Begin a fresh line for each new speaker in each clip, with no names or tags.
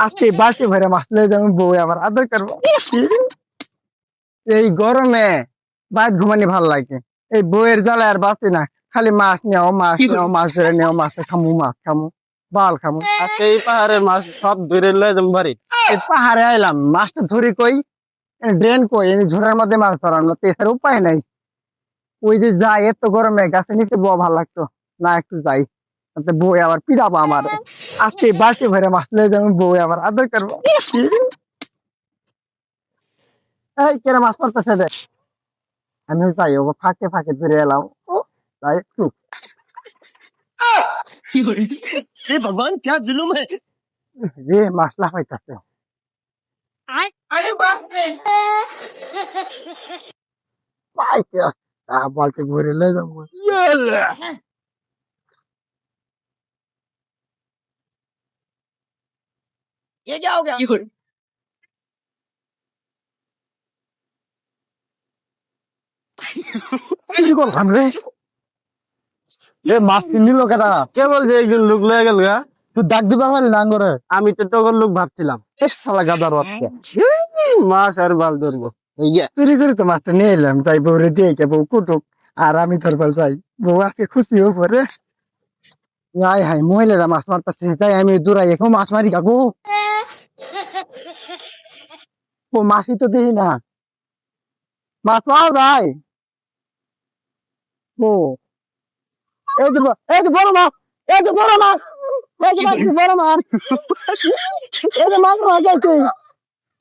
আজকে বালতি ভরে মাছ লয়ে যাবো, বউ আমার আদর করবো। এই গরমে বাইর ঘুমানি ভাল লাগে। এই বউয়ের জ্বালায় আর বাঁচি না। খালি মাছ নেও, মাছ নেও, মাছ ধরে নেও, মাছ খামু, মাছ খামু, বাল খামু।
আজকে এই পাহাড়ের মাছ সব ধরে লয়ে যাবো বাড়ি।
এই পাহাড়ে আইলাম, মাছটা ধরি কই, ড্রেন কই, এই ঝোড়ার মধ্যে মাছ ধরানো, তো এছাড়া উপায় নাই। ওই যে যাই, এত গরমে গাছের নিচে বউ ভাল লাগতো না, একটু যাই। তাতে বউ আবার পিড়াবো আমার। আজকে বালতি ভরে মাছ লয়ে যাবো, বউ আবার আদর করবো। এই কেরা মাছ পড়তেছে দেখ। আমি যাই, ও ফাঁকে ফাঁকে ধরে এলাম। ও যাই একটু।
हे भगवान क्या जुलुम है।
রে মাছ লাফাইতেছে। পাইতে বালতি ভরে লয়ে যাবো।
ये क्या हो गया।
কি করলাম রে? এ মাছ কিনল কেটা?
কে বলছে একজন লোক লয়ে গেল গা।
তুই ডাক দিবা পারলি না করে?
আমি তো তখন লোক ভাবছিলাম
শালা গাদার বাচ্চা।
মাছ আর বাল ধরবো। এই যে
চুরি করে তো মাছটা নিয়ে এলাম, তাই বউরে দিয়ে কে বউ কুটুক আর আমি ধরবার যাই। বউ আজকে খুশি হয়ে পড়ে। হাই হাই, মহিলারা মাছ মারতেছে, তাই আমি দূরাই এখন মাছ মারি কাকু। ও মাছই তো দেখি না, মাছ পাও ভাই। ও এই যে এই যে বড় মাছ, এই যে বড় মাছ, এই যে মাছ, বড় মাছ, এই যে মাছ মাছ আছে,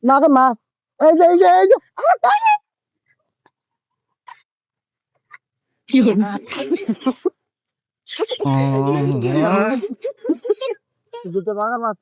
মাছ মাছ, এই যে এই যে এই যে দুটো বাঘা মাছ